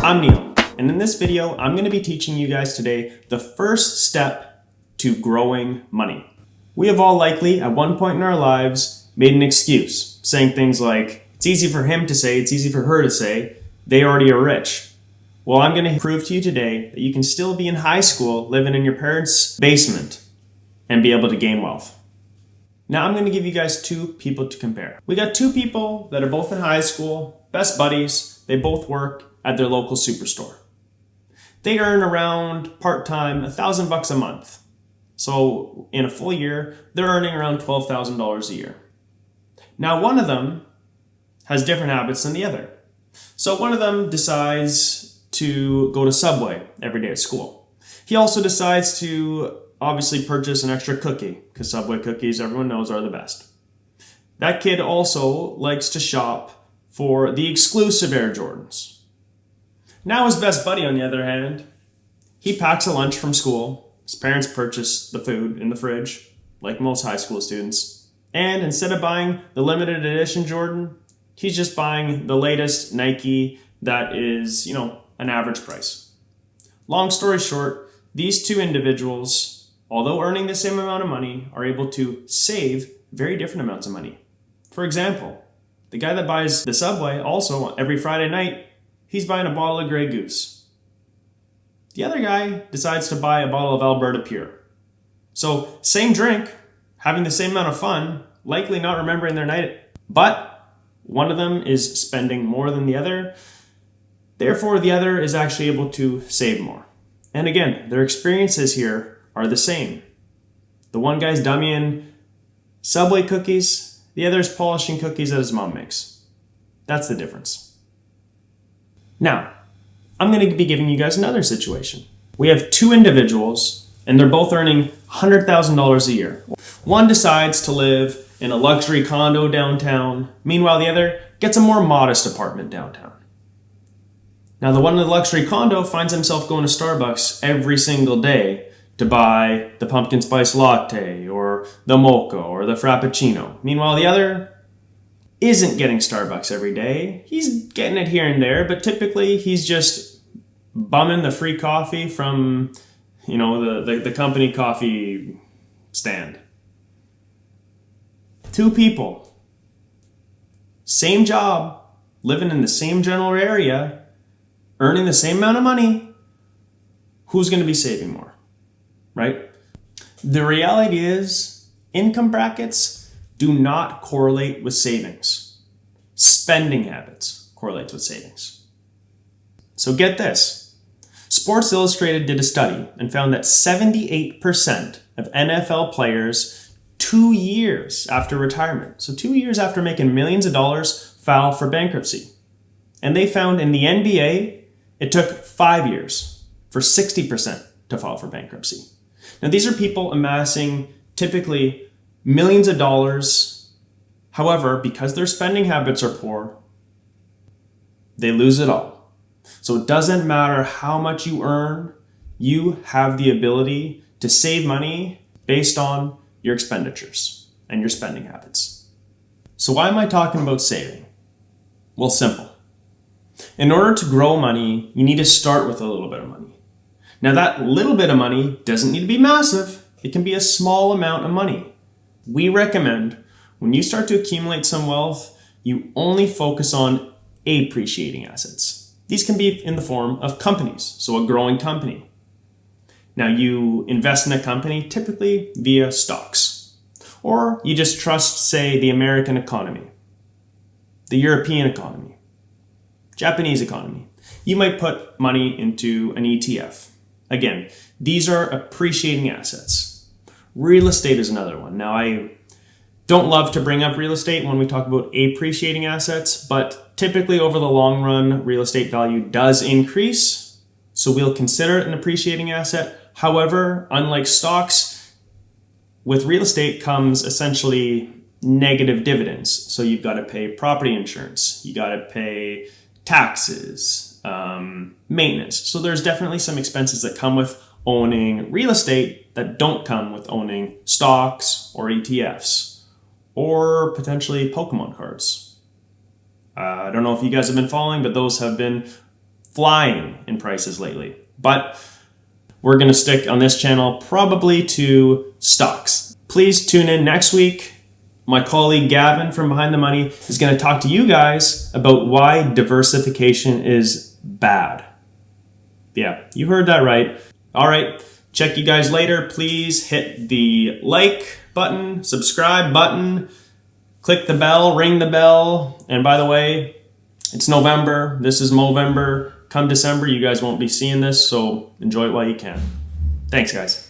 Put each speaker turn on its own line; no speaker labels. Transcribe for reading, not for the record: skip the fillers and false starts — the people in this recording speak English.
I'm Neil, and in this video, I'm going to be teaching you guys today the first step to growing money. We have all likely, at one point in our lives, made an excuse, saying things like, it's easy for him to say, it's easy for her to say, they already are rich. Well, I'm going to prove to you today that you can still be in high school, living in your parents' basement, and be able to gain wealth. Now I'm going to give you guys two people to compare. We got two people that are both in high school, best buddies, they both work at their local superstore. They earn around part-time $1,000 a month. So in a full year, they're earning around $12,000 a year. Now one of them has different habits than the other. So one of them decides to go to Subway every day at school. He also decides to obviously purchase an extra cookie, because Subway cookies, everyone knows, are the best. That kid also likes to shop for the exclusive Air Jordans. Now his best buddy, on the other hand, he packs a lunch from school. His parents purchase the food in the fridge, like most high school students. And instead of buying the limited edition Jordan, he's just buying the latest Nike that is, an average price. Long story short, these two individuals, although earning the same amount of money, are able to save very different amounts of money. For example, the guy that buys the Subway also every Friday night, he's buying a bottle of Grey Goose. The other guy decides to buy a bottle of Alberta Pure. So same drink, having the same amount of fun, likely not remembering their night, but one of them is spending more than the other. Therefore, the other is actually able to save more. And again, their experiences here are the same. The one guy's dummying Subway cookies, the other's polishing cookies that his mom makes. That's the difference. Now, I'm going to be giving you guys another situation. We have two individuals, and they're both earning $100,000 a year. One decides to live in a luxury condo downtown. Meanwhile, the other gets a more modest apartment downtown. Now, the one in the luxury condo finds himself going to Starbucks every single day to buy the pumpkin spice latte or the mocha or the frappuccino. Meanwhile, the other isn't getting Starbucks every day. He's getting it here and there, but typically he's just bumming the free coffee from, the company coffee stand. Two people, same job, living in the same general area, earning the same amount of money. Who's going to be saving more? Right? The reality is, income brackets do not correlate with savings. Spending habits correlates with savings. So get this. Sports Illustrated did a study and found that 78% of NFL players 2 years after retirement, so 2 years after making millions of dollars, file for bankruptcy. And they found in the NBA, it took 5 years for 60% to file for bankruptcy. Now, these are people amassing typically millions of dollars. However, because their spending habits are poor, they lose it all. So it doesn't matter how much you earn, you have the ability to save money based on your expenditures and your spending habits. So why am I talking about saving? Well, simple. In order to grow money, you need to start with a little bit of money. Now, that little bit of money doesn't need to be massive. It can be a small amount of money. We recommend when you start to accumulate some wealth, you only focus on appreciating assets. These can be in the form of companies, so a growing company. Now, you invest in a company typically via stocks, or you just trust, say, the American economy, the European economy, Japanese economy. You might put money into an ETF. Again, these are appreciating assets. Real estate is another one. Now, I don't love to bring up real estate when we talk about appreciating assets, but typically over the long run, real estate value does increase. So we'll consider it an appreciating asset. However, unlike stocks, with real estate comes essentially negative dividends. So you've got to pay property insurance. You got to pay taxes, maintenance. So there's definitely some expenses that come with owning real estate that don't come with owning stocks or ETFs or potentially Pokemon cards. I don't know if you guys have been following, but those have been flying in prices lately. But we're going to stick on this channel probably to stocks. Please tune in next week. My colleague Gavin from Behind the Money is going to talk to you guys about why diversification is bad. Yeah, you heard that right. All right, check you guys later. Please hit the like button, subscribe button, click the bell, ring the bell. And by the way, it's November. This is Movember. Come December, you guys won't be seeing this, so enjoy it while you can. Thanks, guys.